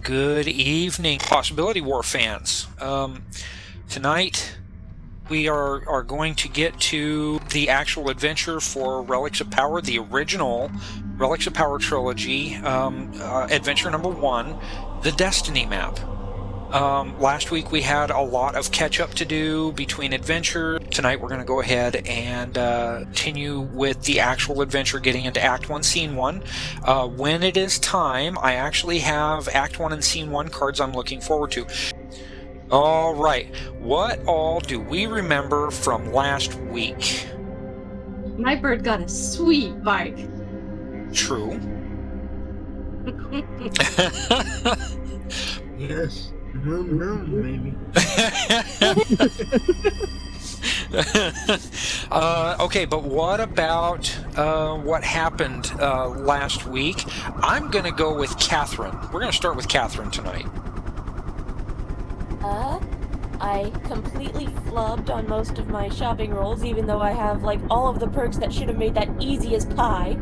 Good evening, Possibility War fans. Tonight we are going to get to the actual adventure for Relics of Power, the original Relics of Power trilogy, adventure number 1, the Destiny map. Last week we had a lot of catch-up to do between adventures. Tonight we're going to go ahead and continue with the actual adventure, getting into Act 1, Scene 1. When it is time, I actually have Act 1 and Scene 1 cards I'm looking forward to. All right, what all do we remember from last week? Nightbird got a sweet bike. True. Yes. Maybe. Okay, but what about what happened last week? I'm going to go with Catherine. We're going to start with Catherine tonight. I completely flubbed on most of my shopping rolls, even though I have, like, all of the perks that should have made that easy as pie.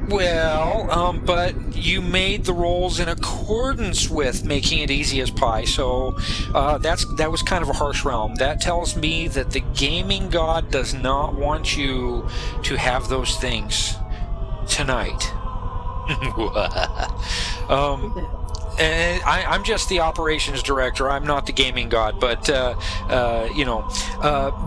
Well, but you made the rolls in accordance with making it easy as pie, so that was kind of a harsh realm. That tells me that the gaming god does not want you to have those things tonight. And I'm just the operations director. I'm not the gaming god, but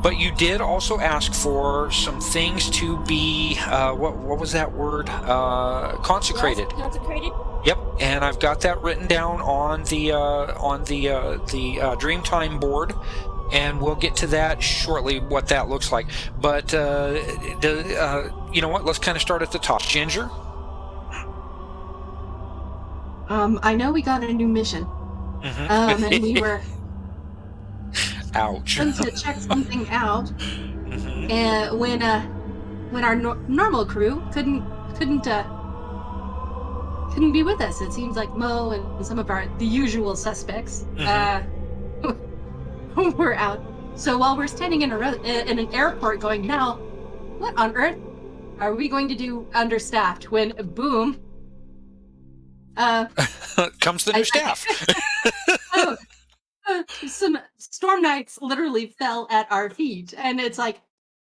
but you did also ask for some things to be what was that word? Consecrated. Yes, consecrated. Yep, and I've got that written down on the Dreamtime board, and we'll get to that shortly. What that looks like, but you know what? Let's kind of start at the top. Ginger. I know we got a new mission. And we were Ouch. trying to check something out. And when our normal crew couldn't be with us, it seems like Mo and some of the usual suspects were out. So while we're standing in an airport going, now, what on earth are we going to do understaffed when boom? Comes the new staff. Some storm knights literally fell at our feet, and it's like,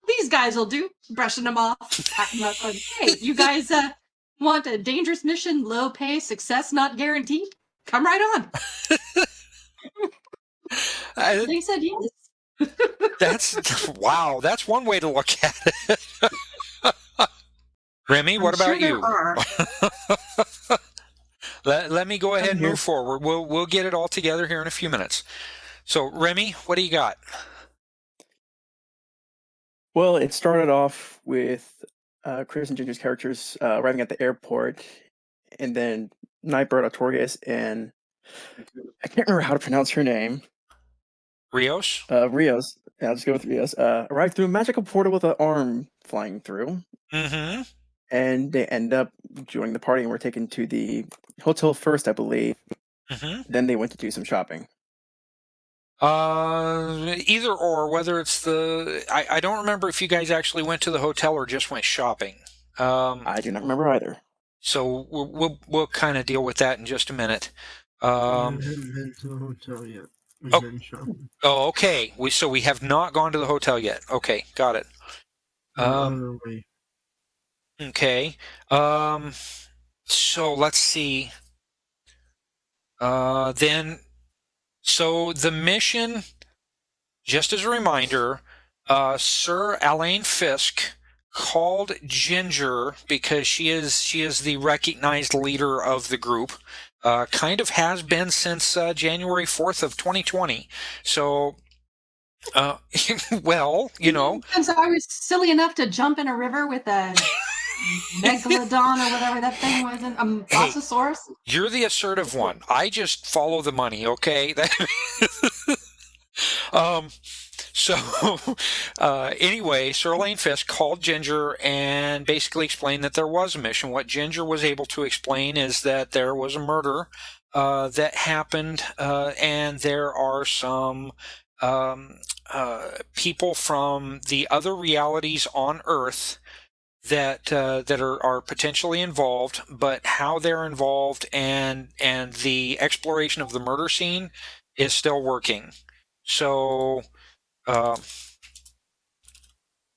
these guys will do, brushing them off, packing up, going, hey, you guys want a dangerous mission, low pay, success not guaranteed? Come right on. They said yes. Wow, that's one way to look at it. Remy, what about you? Let me go ahead and move forward. We'll get it all together here in a few minutes. So, Remy, what do you got? Well, it started off with Chris and Ginger's characters arriving at the airport, and then Nightbird, Artorius, and I can't remember how to pronounce her name. Rios? Rios. Yeah, I'll just go with Rios. Arrived through a magical portal with an arm flying through. Mm-hmm. And they end up joining the party and were taken to the hotel first, I believe. Mm-hmm. Then they went to do some shopping. Either or, whether it's I don't remember if you guys actually went to the hotel or just went shopping. I do not remember either. So we'll kind of deal with that in just a minute. We haven't been to the hotel yet. We've been shopping. Oh, okay. We have not gone to the hotel yet. Okay, got it. Okay. So let's see. Then, so the mission, just as a reminder, Sir Alain Fisk called Ginger because she is the recognized leader of the group. Kind of has been since January 4th of 2020. So, well, you know. Since I was silly enough to jump in a river with a megalodon or whatever that thing was, a Bossasaurus. You're the assertive one. I just follow the money, okay? Anyway, Sir Lane Fisk called Ginger and basically explained that there was a mission. What Ginger was able to explain is that there was a murder that happened, and there are some people from the other realities on Earth that are potentially involved, but how they're involved and the exploration of the murder scene is still working. So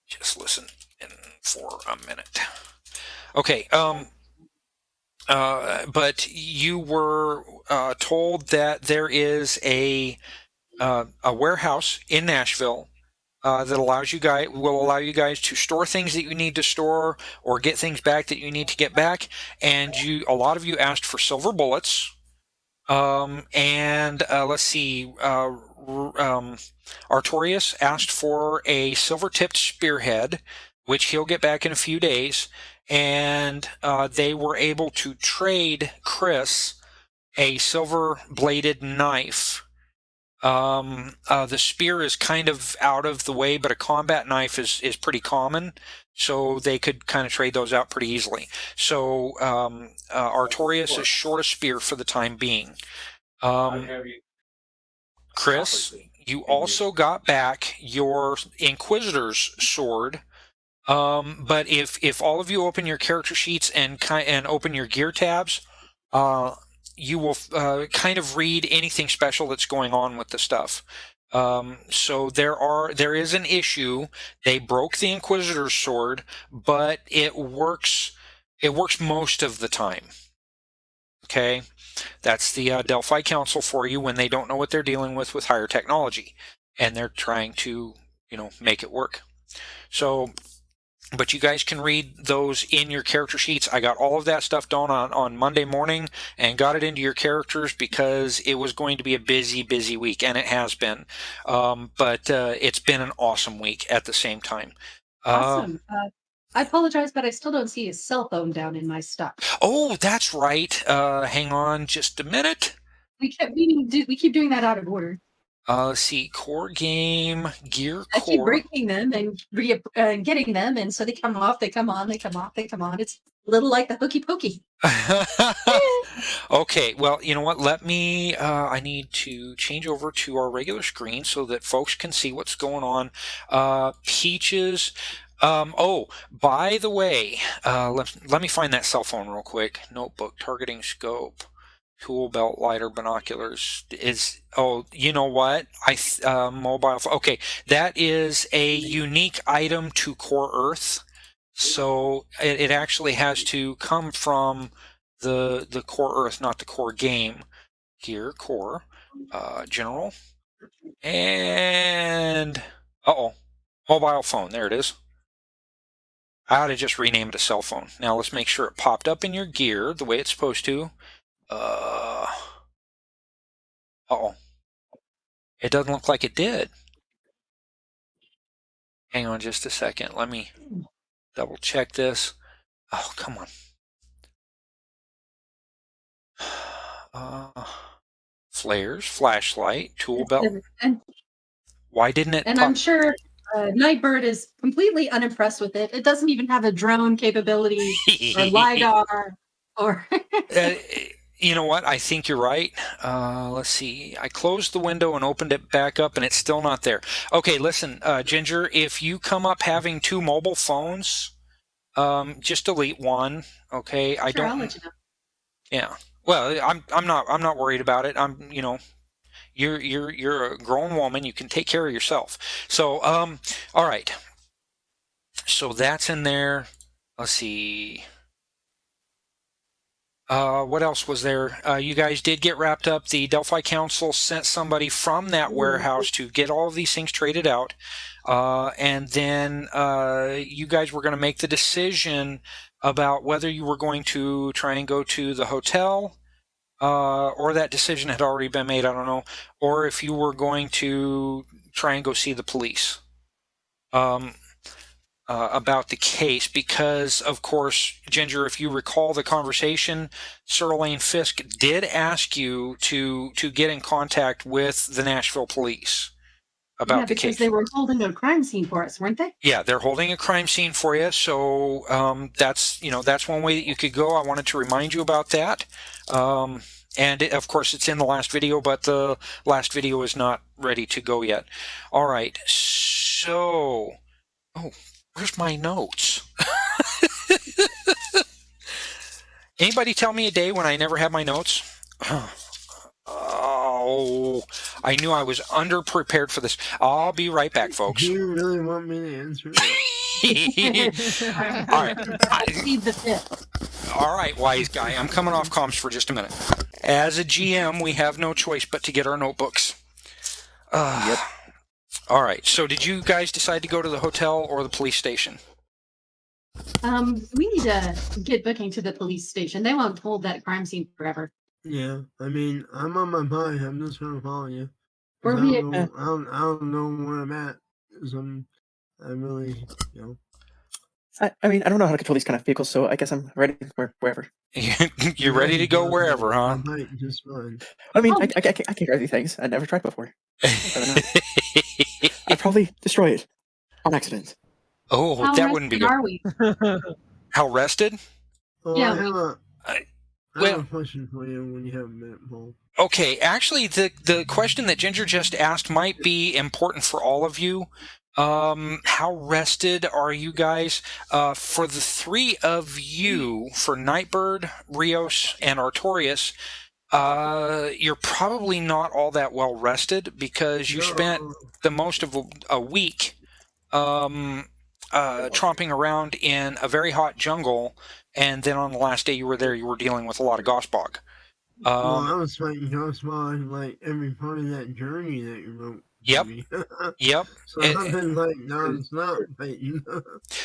just listen in for a minute. Okay. But you were told that there is a warehouse in Nashville that will allow you guys to store things that you need to store or get things back that you need to get back. And a lot of you asked for silver bullets. Let's see. Artorius asked for a silver-tipped spearhead, which he'll get back in a few days. And they were able to trade Chris a silver-bladed knife. The spear is kind of out of the way, but a combat knife is pretty common, so they could kind of trade those out pretty easily. So Artorius is short a spear for the time being. Chris, you also got back your Inquisitor's sword. But if all of you open your character sheets and open your gear tabs, you will kind of read anything special that's going on with the stuff. So there is an issue. They broke the Inquisitor's sword, but it works most of the time. Okay, that's the Delphi Council for you when they don't know what they're dealing with higher technology, and they're trying to make it work. So. But you guys can read those in your character sheets. I got all of that stuff done on Monday morning and got it into your characters because it was going to be a busy, busy week, and it has been. But it's been an awesome week at the same time. Awesome. I apologize, but I still don't see his cell phone down in my stuff. Oh, that's right. Hang on just a minute. We keep doing that out of order. Let's see, core game, gear core. I keep breaking them and getting them, and so they come off, they come on, they come off, they come on. It's a little like the hooky pokey. Okay, well, you know what? Let me, I need to change over to our regular screen so that folks can see what's going on. Peaches. Oh, by the way, let me find that cell phone real quick. Notebook, targeting scope. Tool belt, lighter, binoculars you know what? Mobile. Okay, that is a unique item to Core Earth, so it actually has to come from the Core Earth, not the Core game. Gear core, general, and mobile phone. There it is. I ought to just rename it a cell phone. Now let's make sure it popped up in your gear the way it's supposed to. It doesn't look like it did. Hang on just a second. Let me double check this. Oh, come on. Flares, flashlight, tool belt. Why didn't it? And I'm sure Nightbird is completely unimpressed with it. It doesn't even have a drone capability or LiDAR or... You know what? I think you're right. Let's see. I closed the window and opened it back up, and it's still not there. Okay, listen, Ginger, if you come up having two mobile phones, just delete one. Okay, sure, I'll let you know. Yeah. Well, I'm not worried about it. You're a grown woman. You can take care of yourself. So, all right. So that's in there. Let's see. What else was there? You guys did get wrapped up. The Delphi Council sent somebody from that warehouse to get all of these things traded out. And then you guys were going to make the decision about whether you were going to try and go to the hotel, or that decision had already been made, I don't know, or if you were going to try and go see the police. About the case, because of course, Ginger, if you recall the conversation, Sir Elaine Fisk did ask you to get in contact with the Nashville Police about the case. Because they were holding a crime scene for us, weren't they? Yeah, they're holding a crime scene for you, so that's one way that you could go. I wanted to remind you about that. And of course, it's in the last video, but the last video is not ready to go yet. All right, so where's my notes? Anybody tell me a day when I never have my notes? Oh, I knew I was underprepared for this. I'll be right back, folks. Do you really want me to answer that? All right. Plead the fifth. All right, wise guy. I'm coming off comms for just a minute. As a GM, we have no choice but to get our notebooks. Yep. All right. So, did you guys decide to go to the hotel or the police station? We need to get booking to the police station. They won't hold that crime scene forever. Yeah, I mean, I'm on my bike. I'm just gonna follow you. Or I we- don't know where I'm at. 'Cause I'm really, you know. I mean, I don't know how to control these kind of vehicles, so I guess I'm ready wherever. You're ready to go wherever, huh? I might just fine. I mean, Oh. I can't drive these things. I never tried before. I'd probably destroy it on accident. Oh, How that wouldn't be rested good. are we? How rested? Oh, Yeah, I have a well- question for you when you have a minute, Paul. Okay, actually, the question that Ginger just asked might be important for all of you. How rested are you guys? For the three of you, for Nightbird, Rios, and Artorius, you're probably not all that well rested because you spent the most of a week tromping around in a very hot jungle, and then on the last day you were there, you were dealing with a lot of Gossbog. Well, I was fighting Ghostbog like every part of that journey that you wrote. Yep. Me. Yep. So I've been like non-stop fighting.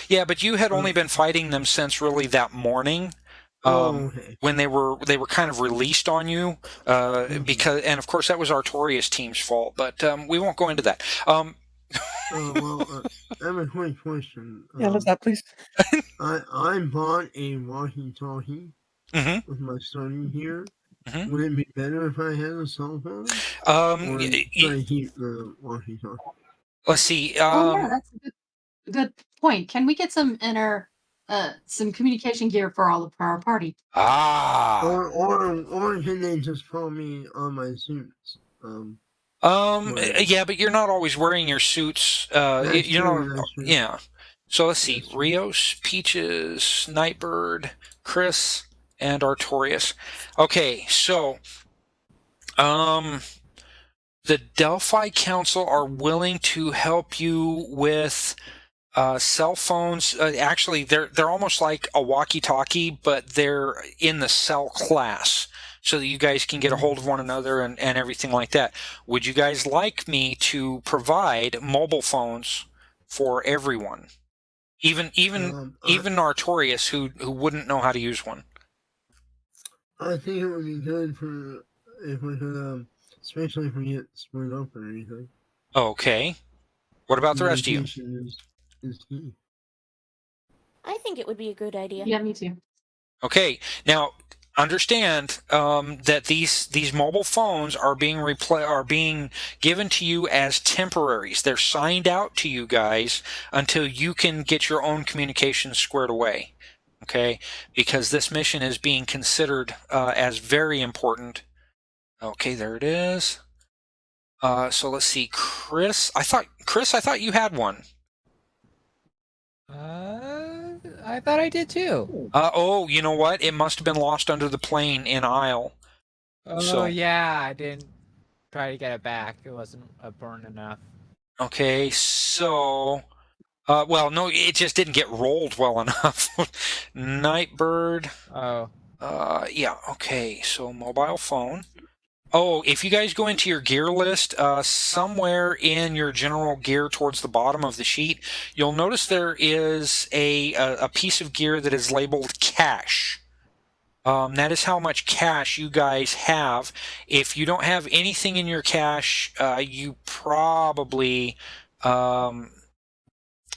Yeah, but you had only been fighting them since really that morning. Okay. When they were kind of released on you, because, and of course that was Artorius team's fault, but we won't go into that. Well, I have a quick question. Yeah, let's that, please. I bought a walkie-talkie Mhm. with my starting gear. Mhm. Would it be better if I had a cell phone? Or should I keep the walkie-talkie? Let's see. Oh yeah, that's a good point. Can we get some some communication gear for our party? Or can they just call me on my suits? Yeah, but you're not always wearing your suits. That's You know, true, that's true. yeah. So let's see. That's true. Rios, Peaches, Nightbird, Chris, and Artorius. Okay, so the Delphi Council are willing to help you with cell phones. Actually, they're almost like a walkie-talkie, but they're in the cell class, so that you guys can get a hold of one another and everything like that. Would you guys like me to provide mobile phones for everyone, even Artorius, who wouldn't know how to use one? I think it would be good if we could, especially if we get split up or anything. Okay. What about the rest of you? Communication is key. I think it would be a good idea. Yeah, me too. Okay. Now, understand that these mobile phones are being given to you as temporaries. They're signed out to you guys until you can get your own communications squared away. Okay, because this mission is being considered as very important. Okay, there it is. So let's see, Chris. I thought you had one. I thought I did too. Oh, you know what? It must have been lost under the plane in Isle. Oh So- yeah, I didn't try to get it back. It wasn't important enough. Okay, so, well, no, it just didn't get rolled well enough. Nightbird. Oh. Yeah, okay, so mobile phone. Oh, if you guys go into your gear list, somewhere in your general gear towards the bottom of the sheet, you'll notice there is a piece of gear that is labeled cash. That is how much cash you guys have. If you don't have anything in your cash, you probably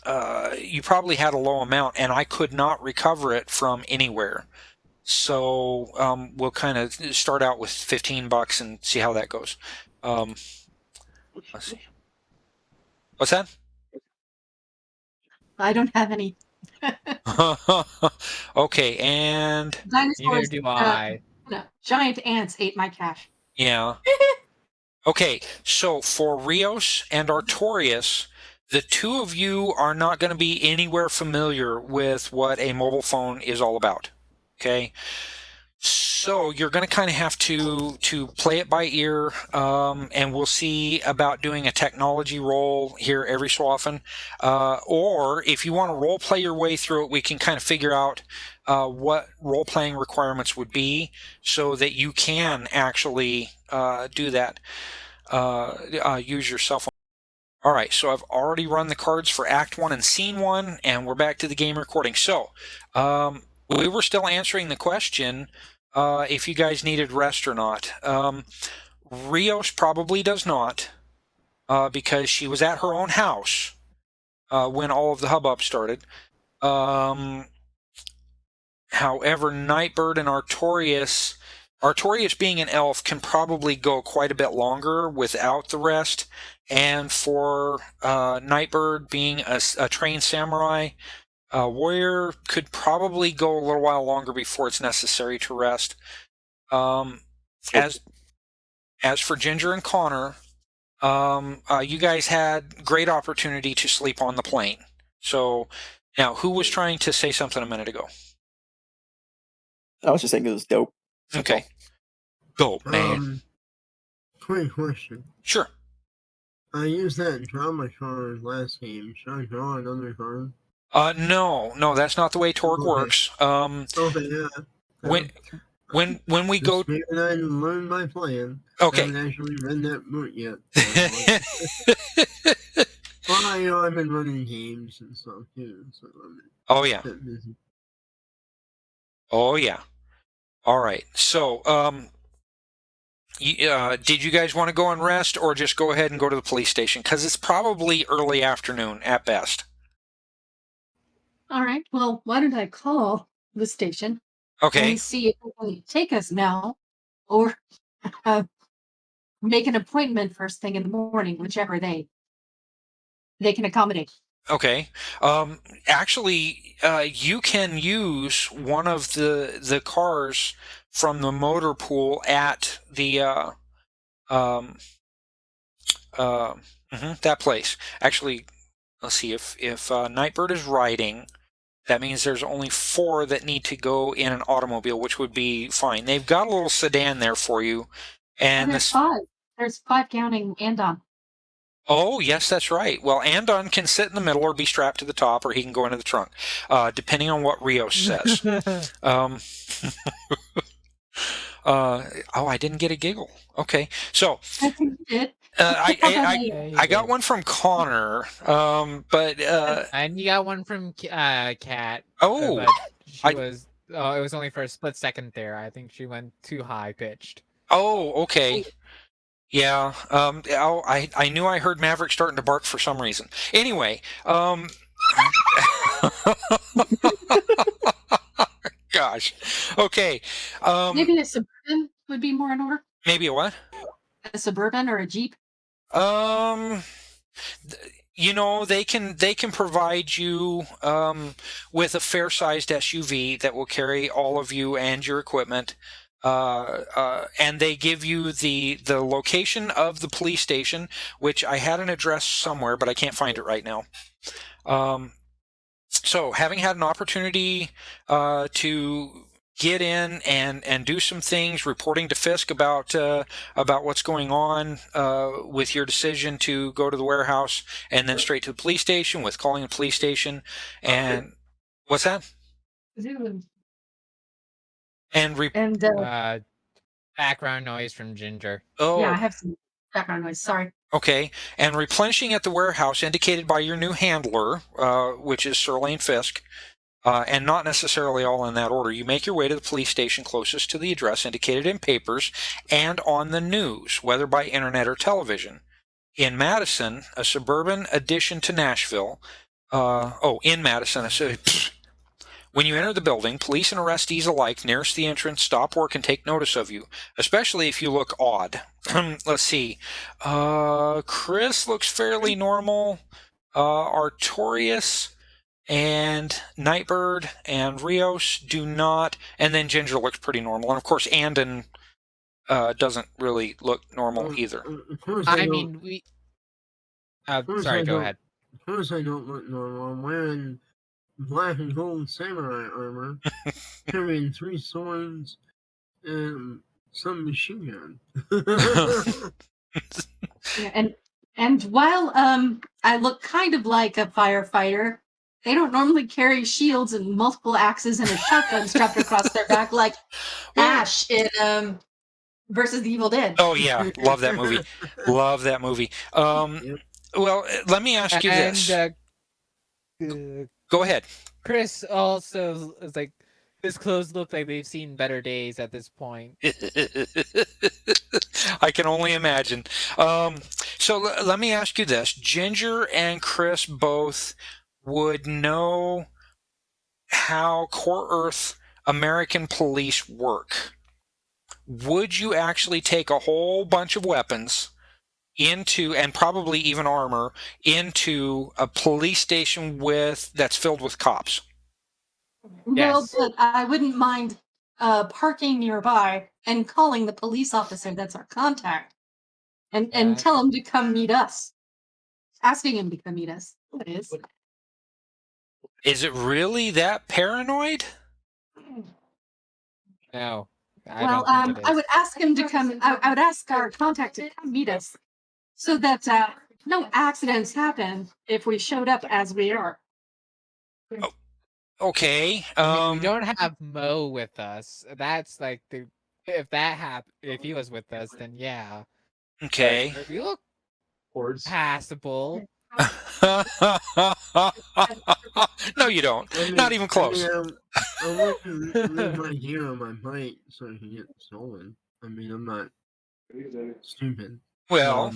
had a low amount, and I could not recover it from anywhere. So we'll kind of start out with $15 and see how that goes. Let's see. What's that? I don't have any. Okay, and Neither Dinosaurs. do I. No, giant ants ate my cash. yeah. Okay, so for Rios and Artorius, the two of you are not going to be anywhere familiar with what a mobile phone is all about. Okay? So you're going to kind of have to play it by ear, and we'll see about doing a technology roll here every so often. Or if you want to role play your way through it, we can kind of figure out what role playing requirements would be so that you can actually do that. Use your cell phone. All right, so I've already run the cards for Act 1 and Scene 1, and we're back to the game recording. So we were still answering the question if you guys needed rest or not. Rios probably does not, because she was at her own house when all of the hubbub started. However, Nightbird and Artorius being an elf can probably go quite a bit longer without the rest. And for Nightbird being a trained samurai, warrior could probably go a little while longer before it's necessary to rest. As for Ginger and Connor, you guys had great opportunity to sleep on the plane. So now, who was trying to say something a minute ago? I was just saying it was dope. Okay. Dope, man. Quick question. Sure. I used that drama card last game. Should I draw another card? No, that's not the way Torg works. Okay, yeah. When we go, maybe I learned my plan. Okay. I haven't actually read that book yet. Well, I've been running games and stuff too. So oh yeah. Busy. Oh yeah. All right. So, did you guys want to go and rest, or just go ahead and go to the police station? Because it's probably early afternoon at best. All right. Well, why don't I call the station Okay. and see if they can take us now, or make an appointment first thing in the morning, whichever they can accommodate. Okay. Actually, you can use one of the cars from the motor pool at the that place. Actually, let's see, if Nightbird is riding, that means there's only 4 that need to go in an automobile, which would be fine. They've got a little sedan there for you, and there's 5. There's 5 counting Andon. Oh, yes, that's right. Well, Andon can sit in the middle or be strapped to the top, or he can go into the trunk, depending on what Rios says. I didn't get a giggle. Okay, so I think you did. I got one from Connor, but and you got one from Kat. Oh, but it was only for a split second there. I think she went too high pitched. Oh, okay. Yeah, I knew I heard Maverick starting to bark for some reason. Anyway, gosh, okay. Maybe a Suburban would be more in order. Maybe a what? A Suburban or a Jeep. They can provide you with a fair-sized SUV that will carry all of you and your equipment. And they give you the location of the police station, which I had an address somewhere, but I can't find it right now. So having had an opportunity to get in and do some things, reporting to Fisk about what's going on with your decision to go to the warehouse and then straight to the police station, with calling the police station, and what's that? And background noise from Ginger. Oh, yeah, I have some background noise. Sorry. Okay, and replenishing at the warehouse indicated by your new handler, which is Sir Lane Fisk, and not necessarily all in that order. You make your way to the police station closest to the address indicated in papers and on the news, whether by internet or television. In Madison, a suburban addition to Nashville. In Madison, when you enter the building, police and arrestees alike nearest the entrance stop work and take notice of you, especially if you look odd. Let's see. Chris looks fairly normal. Artorius and Nightbird and Rios do not. And then Ginger looks pretty normal. And of course, Andon doesn't really look normal either. Sorry, go ahead. Of course I don't look normal. I'm wearing black and gold samurai armor, carrying 3 swords, some machine gun. Yeah, and while I look kind of like a firefighter, they don't normally carry shields and multiple axes and a shotgun strapped across their back like Ash in versus the Evil Dead. Oh yeah, love that movie. Love that movie. Well, let me ask you this. Go ahead. Chris also is like, his clothes look like they've seen better days at this point. I can only imagine. So let me ask you this. Ginger and Chris both would know how Core Earth American police work. Would you actually take a whole bunch of weapons into, and probably even armor, into a police station that's filled with cops? Well, Yes. but I wouldn't mind parking nearby and calling the police officer that's our contact and tell him to come meet us. Asking him to come meet us. It is. Is it really that paranoid? No. Well, don't think it I is. would ask him to come. I would ask our contact to come meet us, so that no accidents happen if we showed up as we are. Okay. I mean, we don't have Mo with us. That's like if that happened, if he was with us, then yeah. Okay. We look passable. No, you don't. Not even close. I want to leave my gear on my bike so I can get stolen. I mean, I'm not stupid. Well,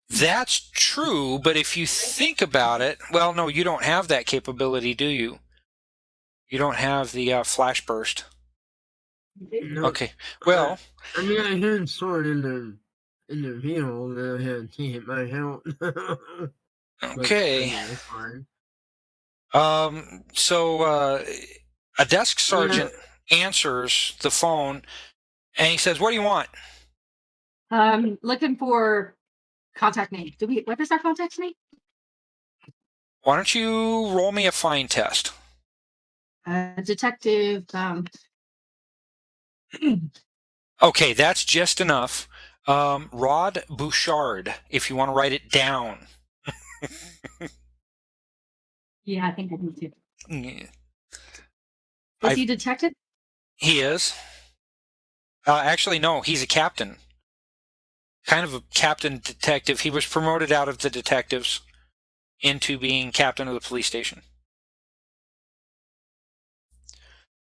that's true, but if you think about it, well, no, you don't have that capability, do you? You don't have the flash burst. No, Okay. Well, I mean, I had stored in the vehicle that I had to take it back out. okay. But, I mean, that's fine. So a desk sergeant answers the phone, and he says, "What do you want?" Looking for contact name. What is our contact name? Why don't you roll me a find test? Detective. Okay, that's just enough. Rod Bouchard, if you want to write it down. Yeah, I think I need to. Yeah. Is he detective? He is. Actually, no, he's a captain. Kind of a captain detective. He was promoted out of the detectives into being captain of the police station.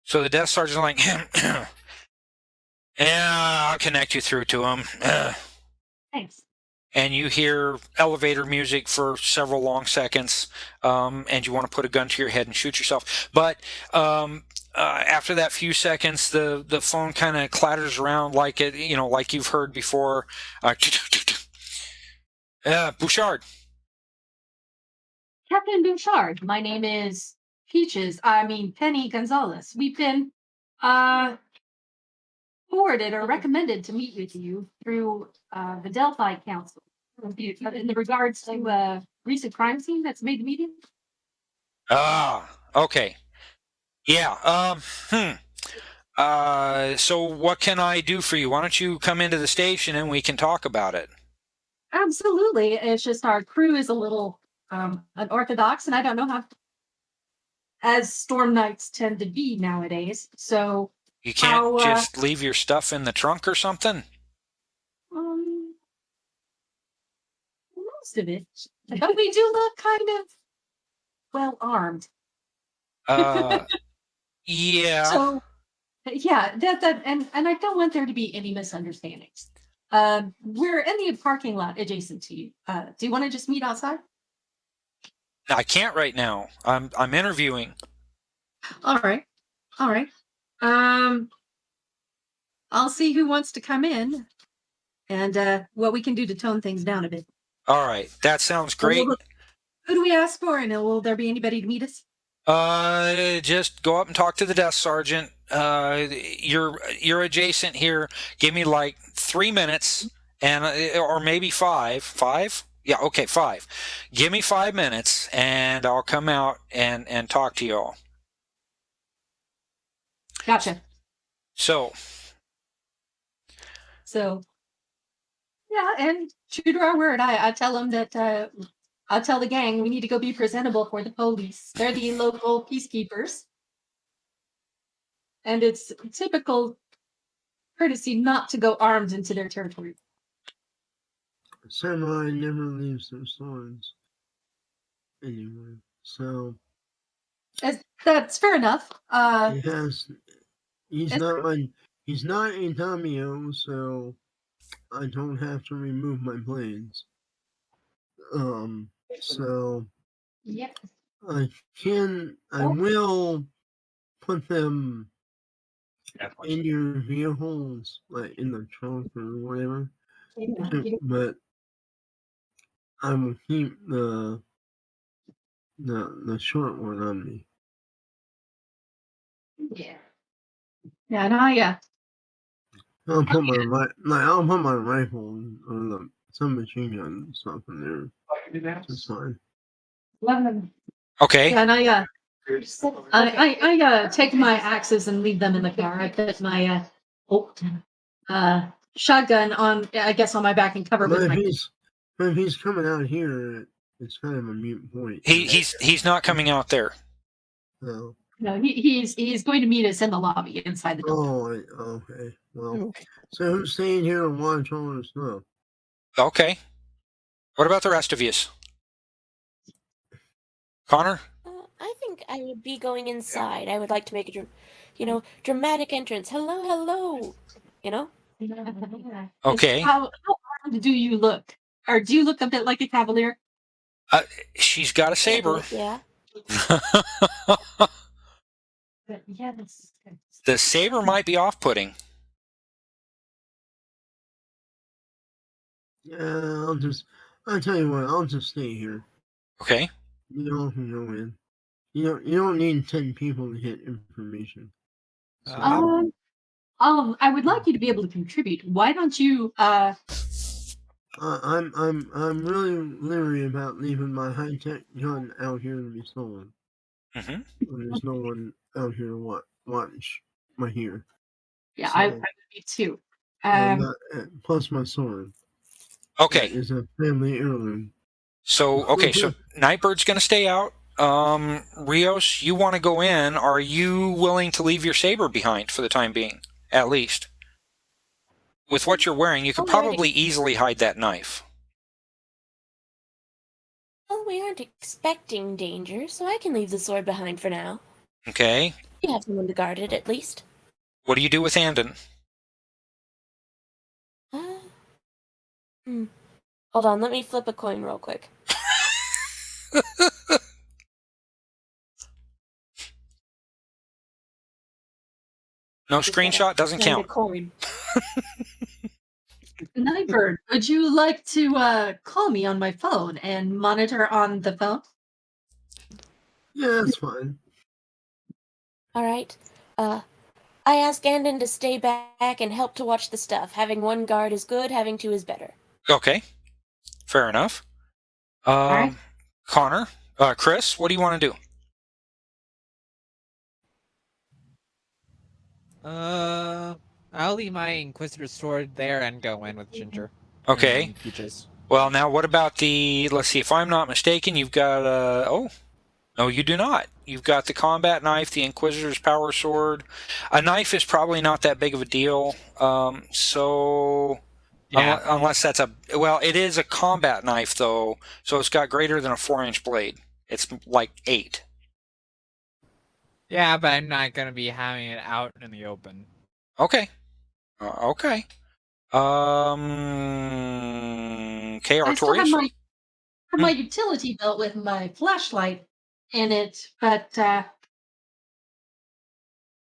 So the desk sergeant's like, yeah, I'll connect you through to him. Thanks. And you hear elevator music for several long seconds, and you want to put a gun to your head and shoot yourself. But after that few seconds, the phone kind of clatters around like it, like you've heard before. Bouchard. Captain Bouchard. My name is Penny Gonzalez. We've been forwarded or recommended to meet with you through the Delphi Council in regards to a recent crime scene that's made the media. Okay. Yeah. So what can I do for you? Why don't you come into the station and we can talk about it? Absolutely. It's just our crew is a little unorthodox, and I don't know how, as storm nights tend to be nowadays. So you can't just leave your stuff in the trunk or something? Most of it. But we do look kind of well armed. Yeah. So yeah, that and I don't want there to be any misunderstandings. We're in the parking lot adjacent to you. Do you want to just meet outside? I can't right now. I'm interviewing. All right. I'll see who wants to come in, and what we can do to tone things down a bit. All right, that sounds great. Who do we ask for, and will there be anybody to meet us? Just go up and talk to the desk sergeant. You're adjacent here. Give me like 3 minutes, and or maybe 5. 5? Yeah, okay, 5. Give me 5 minutes, and I'll come out and talk to you all. Gotcha. So, So, yeah, and true to our word, I tell them that I'll tell the gang we need to go be presentable for the police. They're the local peacekeepers. And it's typical courtesy not to go armed into their territory. Samurai never leaves their swords anywhere. So That's fair enough. he has. He's not a Tomio, so I don't have to remove my blades. So yeah. I will put them in your vehicles, like in the trunk or whatever. But I will keep the short one on me. Yeah. Yeah, no, yeah. I'll put my rifle or the submachine gun and stuff in there. It's fine. Okay. Yeah, no, yeah. I take my axes and leave them in the car. I put my shotgun on, I guess, on my back and cover But with if he's coming out here, it's kind of a mute point. He's not coming out there. No. No, he's going to meet us in the lobby inside the building. Oh, okay. Well, so who's staying here and watch all this stuff? Okay. What about the rest of you? Connor? I think I would be going inside. I would like to make a, dramatic entrance. Hello, hello. You know? Okay. How armed do you look? Or do you look a bit like a cavalier? She's got a saber. Yeah. Yeah, The saber might be off-putting. Yeah, I'll tell you what, I'll just stay here. Okay. You all can go in. You don't need 10 people to get information. So, I would like you to be able to contribute. Why don't you I'm really leery about leaving my high-tech gun out here to be stolen. Mm-hmm. When there's no one out here to watch my ear. Yeah, So, I would be too. Plus my sword. Okay. It's a family heirloom. So Nightbird's going to stay out. Rios, you want to go in. Are you willing to leave your saber behind for the time being, at least? With what you're wearing, you could probably easily hide that knife. Well, we aren't expecting danger, so I can leave the sword behind for now. Okay. You have someone to guard it, at least. What do you do with Andon? Hold on, let me flip a coin real quick. No screenshot doesn't Send a count. coin. Nightbird, would you like to call me on my phone and monitor on the phone? Yeah, that's fine. All right. I ask Andon to stay back and help to watch the stuff. Having one guard is good, having two is better. Okay. Fair enough. right. Connor, Chris, what do you want to do? I'll leave my Inquisitor sword there and go in with Ginger. Okay. And Peaches. Well, now what about let's see, if I'm not mistaken, you've got, no, you do not. You've got the combat knife, the Inquisitor's power sword. A knife is probably not that big of a deal. Yeah. Unless that's it is a combat knife, though, so it's got greater than a 4-inch blade. It's like 8. Yeah, but I'm not going to be having it out in the open. Okay. Okay. Okay, I still have Artorius? my utility belt with my flashlight in it, but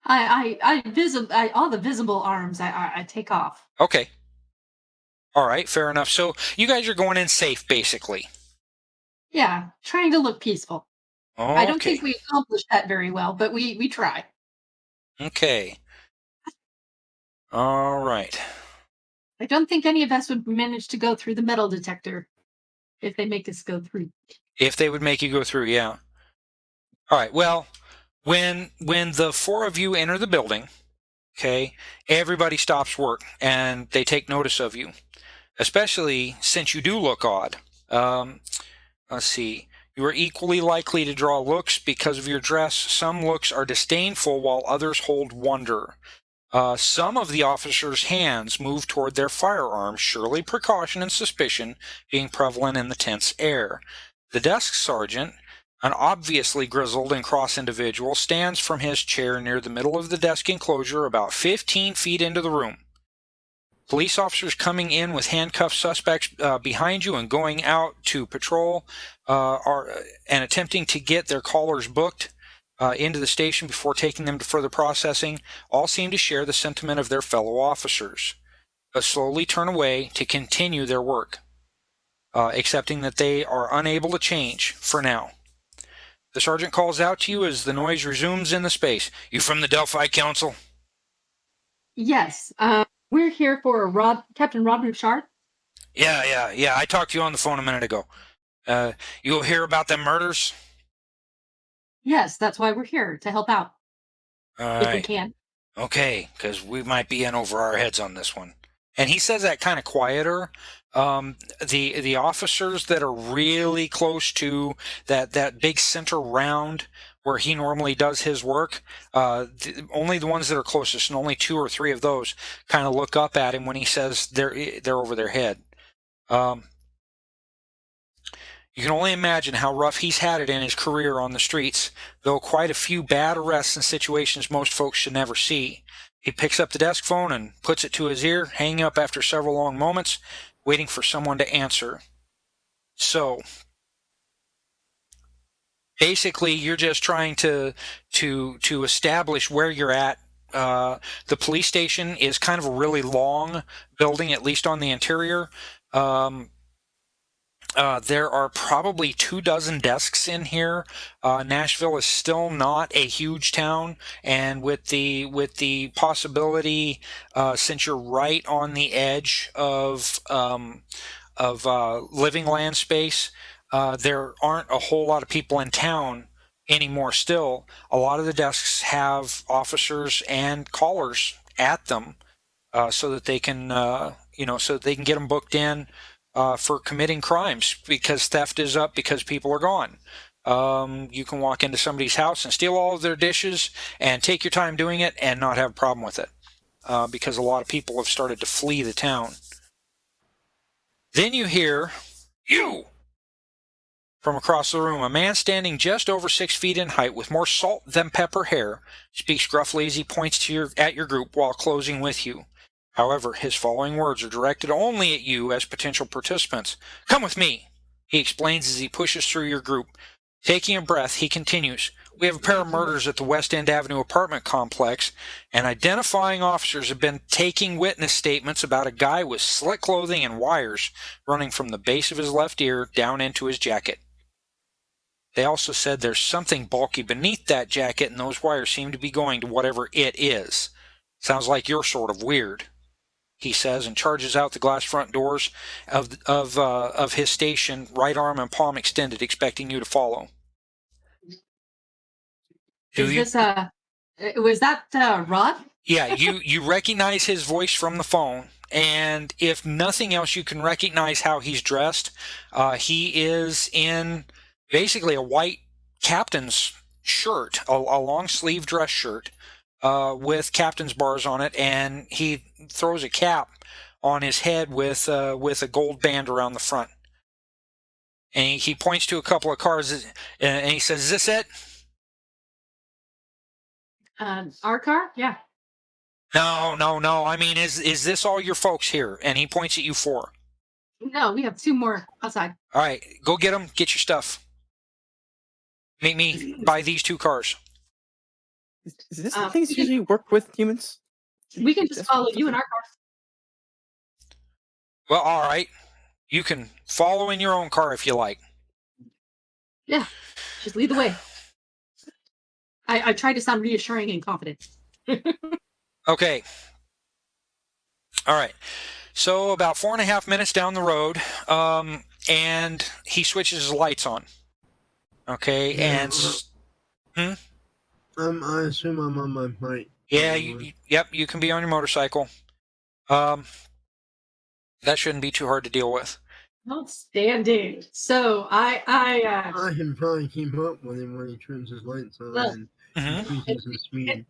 all the visible arms I take off. Okay. All right, fair enough. So you guys are going in safe, basically. Yeah, trying to look peaceful. Okay. I don't think we accomplished that very well, but we try. Okay. All right. I don't think any of us would manage to go through the metal detector if they make us go through. If they would make you go through, yeah. All right. Well, when the 4 of you enter the building, Okay, everybody stops work and they take notice of you, especially since you do look odd. Let's see. You are equally likely to draw looks because of your dress. Some looks are disdainful while others hold wonder. Some of the officers' hands move toward their firearms, surely precaution and suspicion being prevalent in the tense air. The desk sergeant, an obviously grizzled and cross individual, stands from his chair near the middle of the desk enclosure about 15 feet into the room. Police officers coming in with handcuffed suspects behind you and going out to patrol and attempting to get their callers booked into the station before taking them to further processing all seem to share the sentiment of their fellow officers, but slowly turn away to continue their work, accepting that they are unable to change for now. The sergeant calls out to you as the noise resumes in the space. You from the Delphi Council? Yes. We're here for Captain Rob Bouchard. Yeah. I talked to you on the phone a minute ago. You'll hear about them murders? Yes, that's why we're here, to help out. All if we right. can. Okay, because we might be in over our heads on this one. And he says that kind of quieter. The officers that are really close to that big center round where he normally does his work, only the ones that are closest, and only 2 or 3 of those kind of look up at him when he says they're over their head. You can only imagine how rough he's had it in his career on the streets, though quite a few bad arrests and situations most folks should never see. He picks up the desk phone and puts it to his ear, hanging up after several long moments, waiting for someone to answer. So, basically, you're just trying to establish where you're at. The police station is kind of a really long building, at least on the interior. There are probably 24 desks in here. Nashville is still not a huge town, and with the possibility, since you're right on the edge of living land space, there aren't a whole lot of people in town anymore. Still, a lot of the desks have officers and callers at them, so that they can get them booked in. For committing crimes, because theft is up, because people are gone. You can walk into somebody's house and steal all of their dishes and take your time doing it and not have a problem with it, because a lot of people have started to flee the town. Then you hear, "You!" from across the room. A man standing just over 6 feet in height with more salt than pepper hair speaks gruffly as he points at your group while closing with you. However, his following words are directed only at you as potential participants. "Come with me," he explains as he pushes through your group. Taking a breath, he continues. "We have a pair of murders at the West End Avenue apartment complex, and identifying officers have been taking witness statements about a guy with slick clothing and wires running from the base of his left ear down into his jacket. They also said there's something bulky beneath that jacket, and those wires seem to be going to whatever it is. Sounds like you're sort of weird," he says, and charges out the glass front doors of his station, right arm and palm extended, expecting you to follow. Was that Rod? Yeah, you recognize his voice from the phone, and if nothing else, you can recognize how he's dressed. He is in basically a white captain's shirt, a long sleeve dress shirt, with captain's bars on it, and he throws a cap on his head with a gold band around the front. And he points to a couple of cars, and he says, "Is this it?" Our car? Yeah. No. I mean, is this all your folks here? And he points at you 4. No, we have 2 more outside. All right, go get them. Get your stuff. Meet me by these 2 cars. Is this how things usually work with humans? We can just follow you in our car. Well, all right. You can follow in your own car if you like. Yeah, just lead the way. I try to sound reassuring and confident. Okay. All right. So about 4.5 minutes down the road, and he switches his lights on. Okay, Yeah, and I assume I'm on my Yeah, Probably. yep, you can be on your motorcycle. That shouldn't be too hard to deal with. Outstanding. So I can probably keep up with him when he turns his lights on well, and Hmm. increases his speed.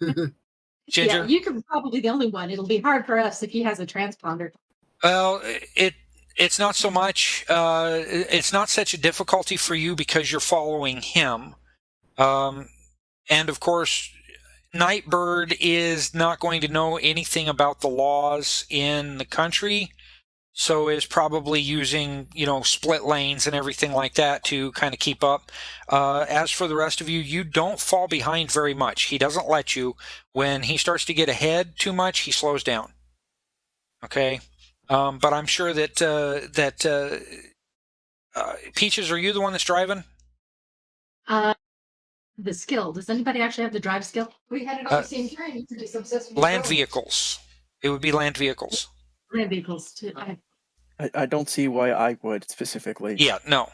yeah, Ginger? you can probably be the only one. It'll be hard for us if he has a transponder. Well, it's not so much. It's not such a difficulty for you because you're following him, and of course, Nightbird is not going to know anything about the laws in the country, so is probably using split lanes and everything like that to kind of keep up. As for the rest of you, you don't fall behind very much. He doesn't let you. When he starts to get ahead too much, he slows down. Okay. But I'm sure that Peaches, are you the one that's driving? The skill. Does anybody actually have the drive skill? We had it on the same train. You could be successful. Land vehicles. It would be land vehicles. Land vehicles too. I don't see why I would specifically. Yeah, no.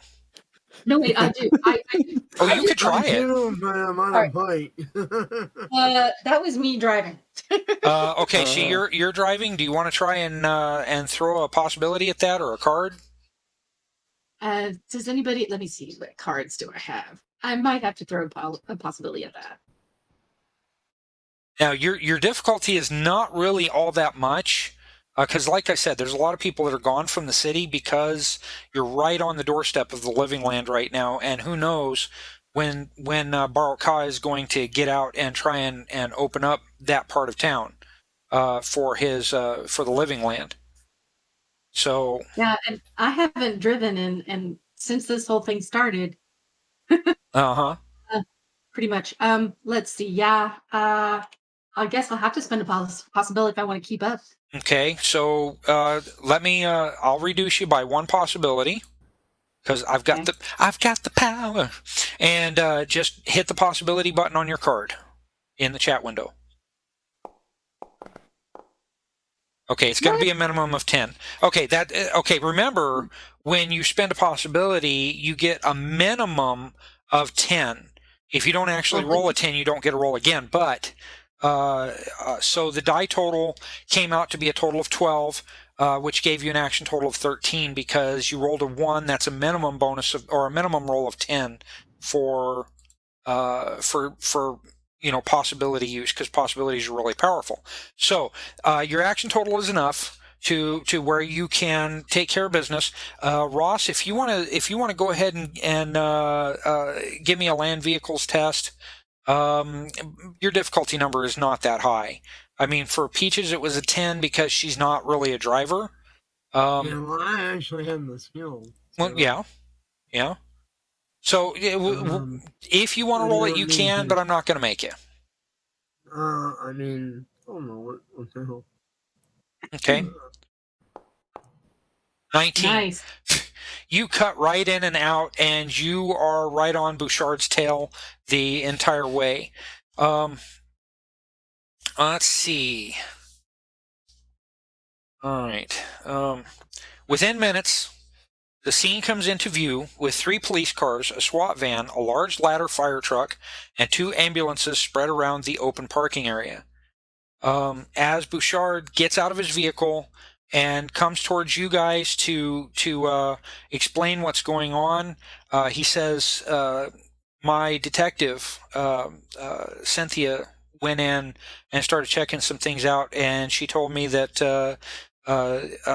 No, wait, I do. I do. Oh, you could try I it. do, but I'm on a bike. That was me driving. Okay, so you're driving. Do you want to try and throw a possibility at that or a card? Does anybody? Let me see. What cards do I have? I might have to throw a possibility at that. Now, your difficulty is not really all that much, because like I said, there's a lot of people that are gone from the city because you're right on the doorstep of the living land right now, and who knows when Baroka is going to get out and try and open up that part of town for the living land. So Yeah, and I haven't driven and since this whole thing started. Pretty much. Let's see. Yeah. I guess I'll have to spend a possibility if I want to keep up. Okay, so let me. I'll reduce you by one possibility because I've got the power, and just hit the possibility button on your card in the chat window. Okay, it's going to be a minimum of 10. Okay, remember, when you spend a possibility, you get a minimum of 10. If you don't actually roll a 10, you don't get a roll again. But so the die total came out to be a total of 12, which gave you an action total of 13 because you rolled a 1. That's a minimum bonus or a minimum roll of 10 for possibility use, because possibilities are really powerful. So your action total is enough to where you can take care of business. Ross, if you want to go ahead and give me a land vehicles test, your difficulty number is not that high. I mean, for Peaches it was a 10 because she's not really a driver. Well, I actually have the skills. So. Well, yeah. So if you want to roll it, you can, but I'm not going to make you. I mean, I don't know what the hell. Okay. 19. Nice. You cut right in and out, and you are right on Bouchard's tail the entire way. Let's see. All right. Within minutes, the scene comes into view with 3 police cars, a SWAT van, a large ladder fire truck, and 2 ambulances spread around the open parking area. As Bouchard gets out of his vehicle and comes towards you guys to explain what's going on, he says, my detective, Cynthia, went in and started checking some things out, and she told me that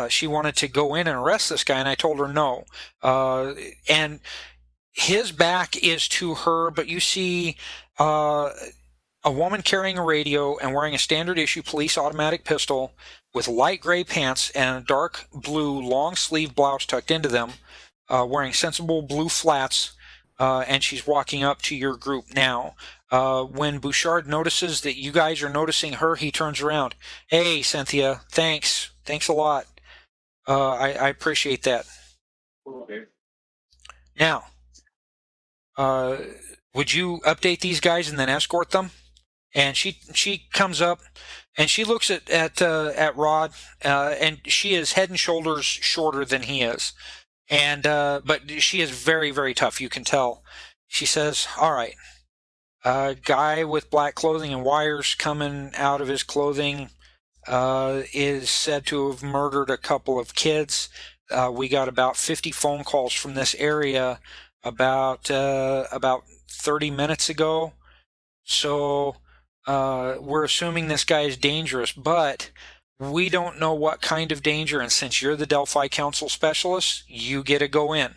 she wanted to go in and arrest this guy, and I told her no. And his back is to her, but you see a woman carrying a radio and wearing a standard issue police automatic pistol with light gray pants and a dark blue long sleeve blouse tucked into them, wearing sensible blue flats, and she's walking up to your group now. When Bouchard notices that you guys are noticing her, he turns around. Hey, Cynthia, thanks a lot. I appreciate that. Okay. Now, would you update these guys and then escort them? And she comes up and she looks at Rod, and she is head and shoulders shorter than he is, and but she is very, very tough. You can tell. She says, "All right, A guy with black clothing and wires coming out of his clothing is said to have murdered a couple of kids. We got about 50 phone calls from this area about 30 minutes ago. So we're assuming this guy is dangerous, but we don't know what kind of danger. And since you're the Delphi Council specialist, you get to go in.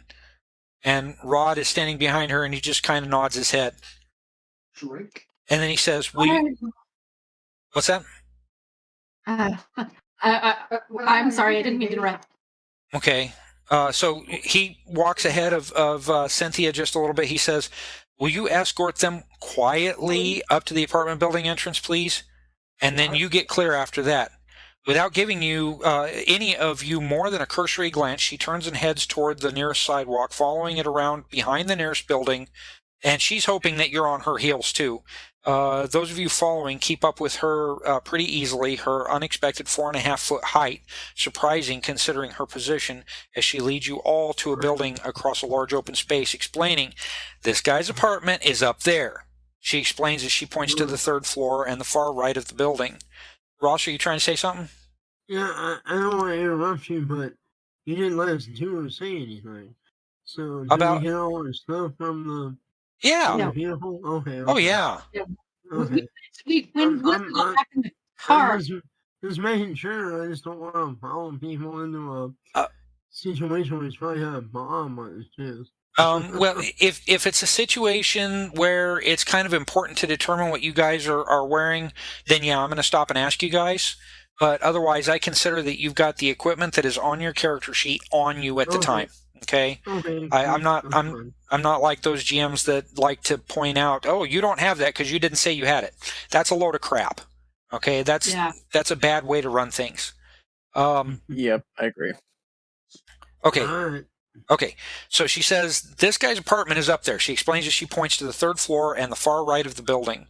And Rod is standing behind her, and he just kind of nods his head. Drink. And then he says, What's that? I'm sorry, I didn't mean to interrupt. Okay. So he walks ahead of Cynthia just a little bit. He says, will you escort them quietly up to the apartment building entrance, please? And then you get clear after that. Without giving you any of you more than a cursory glance, she turns and heads toward the nearest sidewalk, following it around behind the nearest building, and she's hoping that you're on her heels too. Those of you following keep up with her pretty easily. Her unexpected 4.5-foot height, surprising considering her position, as she leads you all to a building across a large open space, explaining, this guy's apartment is up there. She explains as she points to the third floor and the far right of the building. Ross, are you trying to say something? Yeah, I don't want to interrupt you, but you didn't let us do or say anything. So, did About- we get all our stuff from the Yeah. vehicle? Okay. Oh, yeah. Okay. When we got back in the car, Just making sure. I just don't want to follow people into a situation where it's probably got a bomb on his chest. Well, if it's a situation where it's kind of important to determine what you guys are wearing, then yeah, I'm going to stop and ask you guys. But otherwise, I consider that you've got the equipment that is on your character sheet on you at the time. Okay. Okay. I'm not like those GMs that like to point out, oh, you don't have that because you didn't say you had it. That's a load of crap. Okay, that's a bad way to run things. Yep, I agree. Okay. All right. Okay, so she says, this guy's apartment is up there. She explains as she points to the third floor and the far right of the building.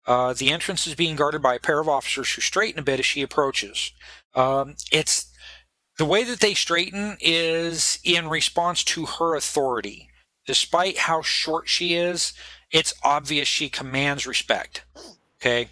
The entrance is being guarded by a pair of officers who straighten a bit as she approaches. It's the way that they straighten is in response to her authority. Despite how short she is, it's obvious she commands respect. Okay?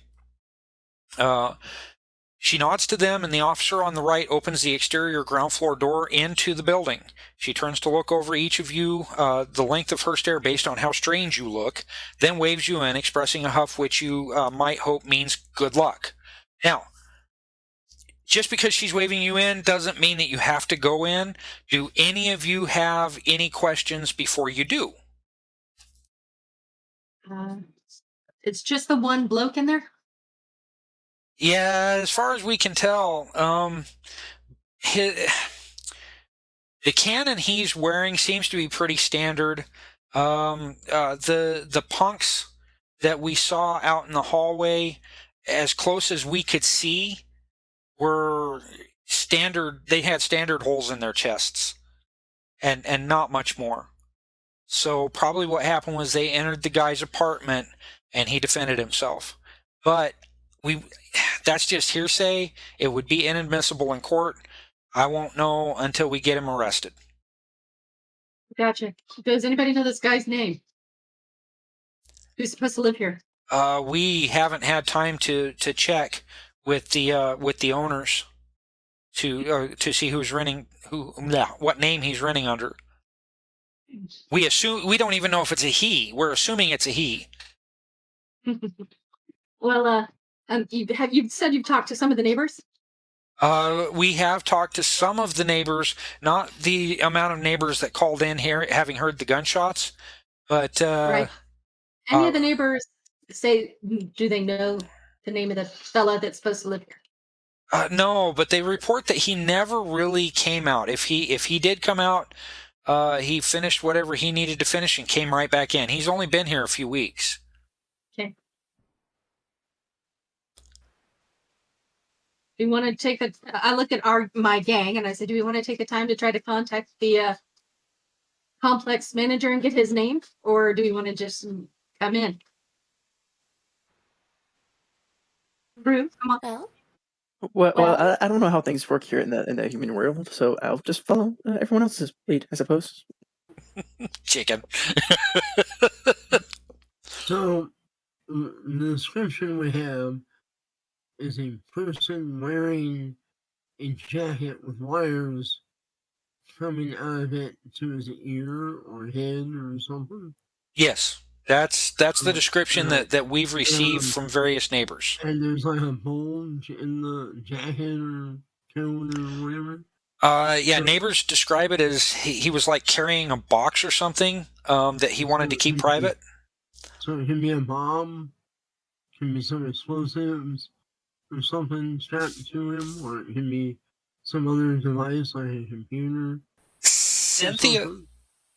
She nods to them, and the officer on the right opens the exterior ground floor door into the building. She turns to look over each of you, the length of her stare based on how strange you look, then waves you in, expressing a huff which you might hope means good luck. Now, just because she's waving you in doesn't mean that you have to go in. Do any of you have any questions before you do? it's just the one bloke in there. Yeah, as far as we can tell, the cannon he's wearing seems to be pretty standard. The punks that we saw out in the hallway, as close as we could see, were standard. They had standard holes in their chests, and not much more. So probably what happened was they entered the guy's apartment and he defended himself. But that's just hearsay. It would be inadmissible in court. I won't know until we get him arrested. Gotcha. Does anybody know this guy's name? Who's supposed to live here? We haven't had time to check with the owners to see who's renting what name he's renting under. We don't even know if it's a he. We're assuming it's a he. Well, you said you've talked to some of the neighbors? We have talked to some of the neighbors, not the amount of neighbors that called in here having heard the gunshots, but right. Any of the neighbors say, do they know the name of the fella that's supposed to live here? No, but they report that he never really came out. If he did come out, he finished whatever he needed to finish and came right back in. He's only been here a few weeks. Okay. Do you want to take I look at my gang and I said, do we want to take the time to try to contact the complex manager and get his name, or do we want to just come in? Brew, come on. Well, I don't know how things work here in the human world, so I'll just follow everyone else's lead, I suppose. Chicken. So, the description we have is a person wearing a jacket with wires coming out of it to his ear or head or something. Yes, that's the description that we've received from various neighbors. And there's like a bulge in the jacket or coat or whatever. Yeah, neighbors describe it as he was like carrying a box or something that he wanted to keep private. So it can be a bomb, can be some explosives or something strapped to him, or it can be some other device like a computer. Cynthia,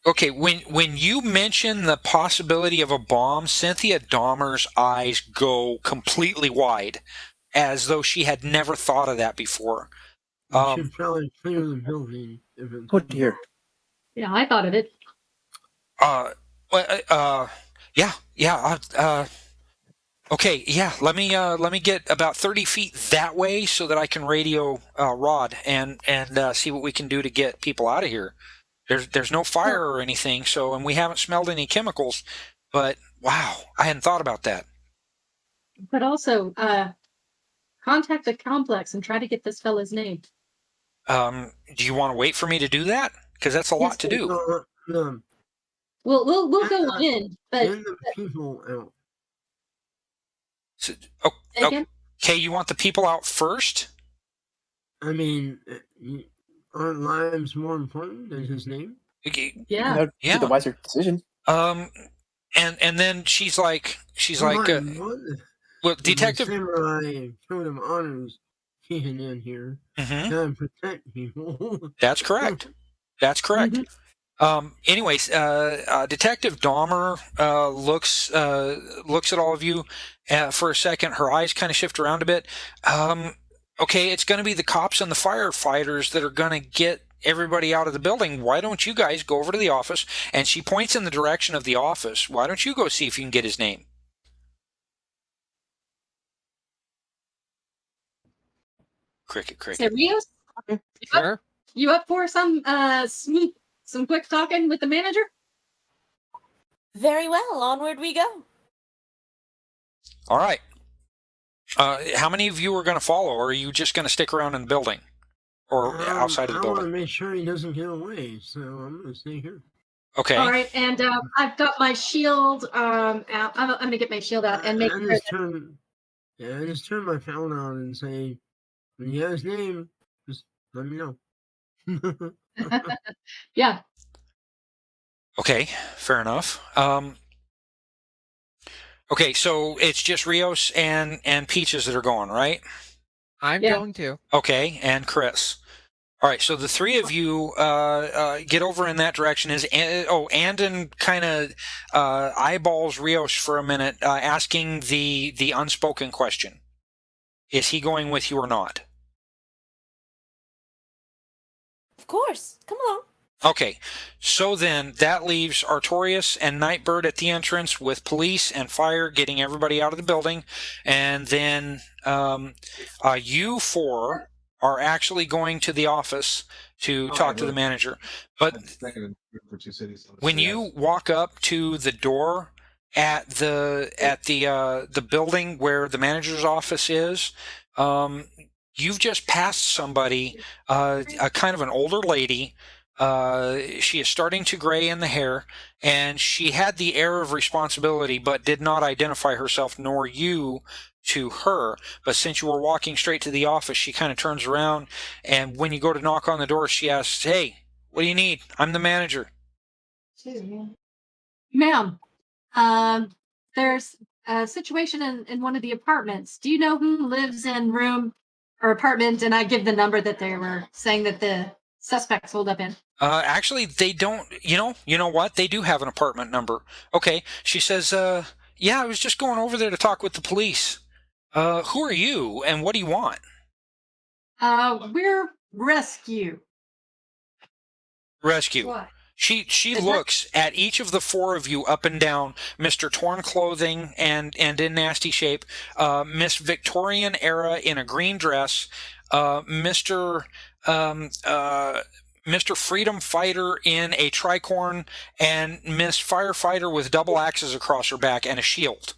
okay, when you mention the possibility of a bomb, Cynthia Dahmer's eyes go completely wide, as though she had never thought of that before. You should probably clear the building if it's. Oh dear. Yeah, I thought of it. Okay, yeah. Let me get about 30 feet that way so that I can radio Rod and see what we can do to get people out of here. There's no fire or anything, and we haven't smelled any chemicals. But wow, I hadn't thought about that. But also, contact the complex and try to get this fella's name. Do you want to wait for me to do that? Because that's a lot to do. No, We'll go in, but get the people out. So, again, okay, you want the people out first? I mean, aren't lives more important than his name? yeah. That'd be the wiser decision. And then she's like, well, Detective. Samurai code of honors kicking in here. Mm-hmm. Gotta protect people. That's correct. That's correct. Mm-hmm. Anyways, Detective Dahmer looks at all of you for a second. Her eyes kind of shift around a bit. Okay, it's going to be the cops and the firefighters that are going to get everybody out of the building. Why don't you guys go over to the office? And she points in the direction of the office. Why don't you go see if you can get his name? Cricket. So Rios, Sure. you up for some quick talking with the manager? Very well, onward we go. All right. How many of you are going to follow, or are you just going to stick around in the building? Or outside of the I want to building? make sure he doesn't get away, so I'm going to stay here. Okay. All right, and I've got my shield out. I'm going to get my shield out and make I sure just turn my phone on and say, when you have his name, just let me know. yeah. Okay, fair enough. Okay, so it's just Rios and Peaches that are going, right? I'm going to. Okay, and Chris. All right, so the three of you get over in that direction. Andon kind of eyeballs Rios for a minute, asking the unspoken question. Is he going with you or not? Of course. Come along. Okay, so then that leaves Artorius and Nightbird at the entrance with police and fire getting everybody out of the building. And then you four are actually going to the office to talk to the manager. But when you walk up to the door at the building where the manager's office is, you've just passed somebody, a kind of an older lady. She is starting to gray in the hair, and she had the air of responsibility, but did not identify herself, nor you to her. But since you were walking straight to the office, she kind of turns around, and when you go to knock on the door, she asks, "Hey, what do you need? I'm the manager." Ma'am, there's a situation in one of the apartments. Do you know who lives in room or apartment? And I give the number that they were saying that the suspects hold up in. Actually, they don't. You know what? They do have an apartment number. Okay, she says, yeah, I was just going over there to talk with the police. Who are you, and what do you want? We're rescue. Rescue. What? She looks at each of the four of you up and down, Mr. Torn Clothing and in nasty shape, Miss Victorian Era in a green dress, Mr. Freedom Fighter in a tricorn, and Miss Firefighter with double axes across her back and a shield.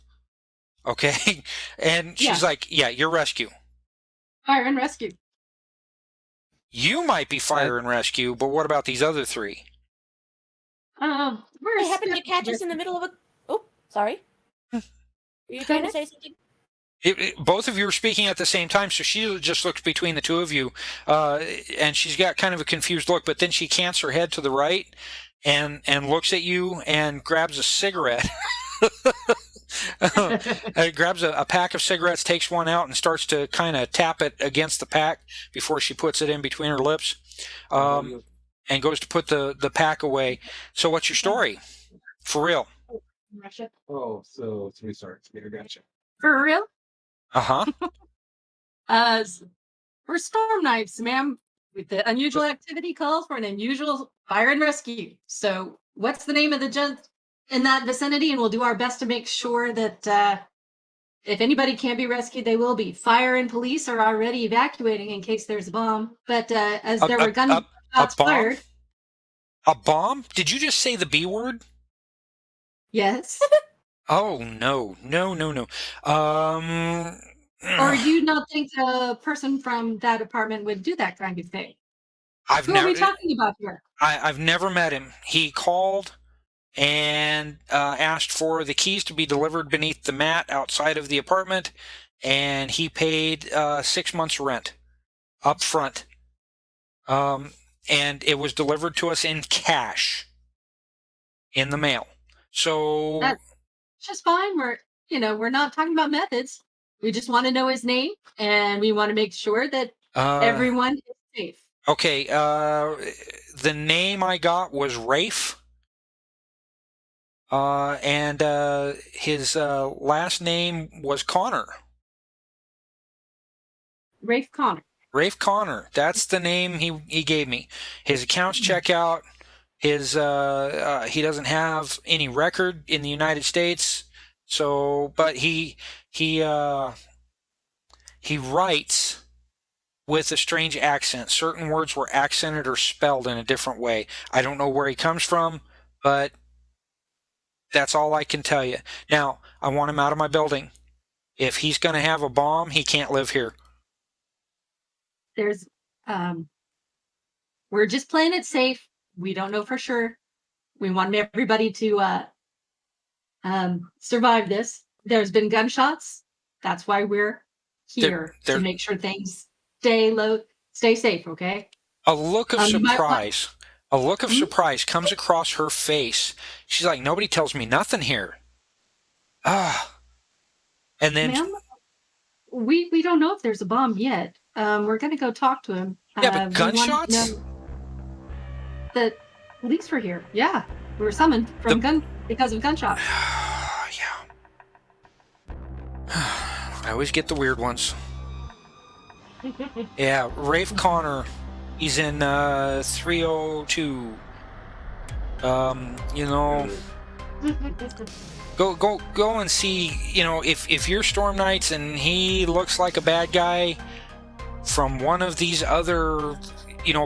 Okay, and she's Yeah. like, "Yeah, you're rescue. Fire and rescue. You might be fire and rescue, but what about these other three?" We're They happened to catch us in the middle of a. Oh, sorry. Were you trying to say something? Both of you are speaking at the same time, so she just looks between the two of you, and she's got kind of a confused look, but then she cants her head to the right and looks at you and grabs a cigarette. Grabs a pack of cigarettes, takes one out, and starts to kind of tap it against the pack before she puts it in between her lips, and goes to put the pack away. So what's your story? For real? Russia. Oh, so 3 starts. Yeah, gotcha. For real? Uh-huh. We're storm knights, ma'am. With the unusual activity calls for an unusual fire and rescue. So what's the name of the gent in that vicinity? And we'll do our best to make sure that if anybody can't be rescued, they will be. Fire and police are already evacuating in case there's a bomb. But as there were gunshots fired. A bomb? Did you just say the B word? Yes. Oh, no. Or do you not think a person from that apartment would do that kind of thing? Who are we talking about here? I've never met him. He called and asked for the keys to be delivered beneath the mat outside of the apartment, and he paid 6 months' rent up front. And it was delivered to us in cash in the mail. So that's just fine. We're not talking about methods. We just want to know his name, and we want to make sure that everyone is safe. Okay, the name I got was Rafe, and his last name was Connor. Rafe Connor. Rafe Connor. That's the name he gave me. His accounts check out. His he doesn't have any record in the United States, but he writes with a strange accent. Certain words were accented or spelled in a different way. I don't know where he comes from, but that's all I can tell you. Now, I want him out of my building. If he's going to have a bomb, he can't live here. There's, we're just playing it safe. We don't know for sure. We want everybody to survive this. There's been gunshots. That's why we're here, to make sure things stay safe, okay? A look of surprise. A look of surprise comes across her face. She's like, nobody tells me nothing here. And then... Ma'am, we don't know if there's a bomb yet. We're going to go talk to him. Yeah, but gunshots? The police were here. Yeah, we were summoned because of gunshots. Yeah. I always get the weird ones. Yeah, Rafe Connor, he's in 302. Go and see, if you're Storm Knights and he looks like a bad guy from one of these other,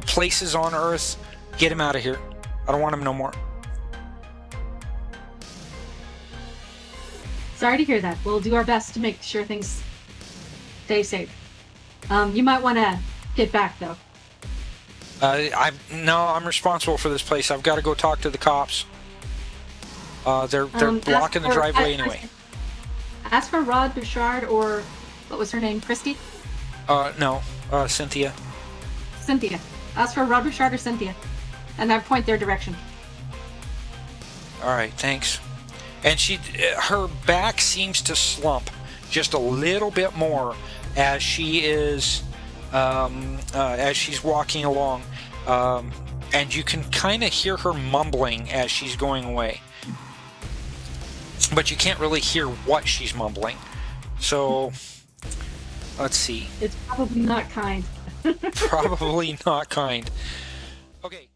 places on Earth, get him out of here. I don't want him no more. Sorry to hear that. We'll do our best to make sure things stay safe. You might want to get back, though. I'm responsible for this place. I've got to go talk to the cops. They're blocking the driveway anyway. Ask for Rod Bouchard or what was her name? Christy? No, Cynthia. Cynthia. Ask for Rod Bouchard or Cynthia, and I point their direction. All right, thanks. And her back seems to slump just a little bit more as she is, as she's walking along, and you can kind of hear her mumbling as she's going away. But you can't really hear what she's mumbling. So, let's see. It's probably not kind. Probably not kind. Okay.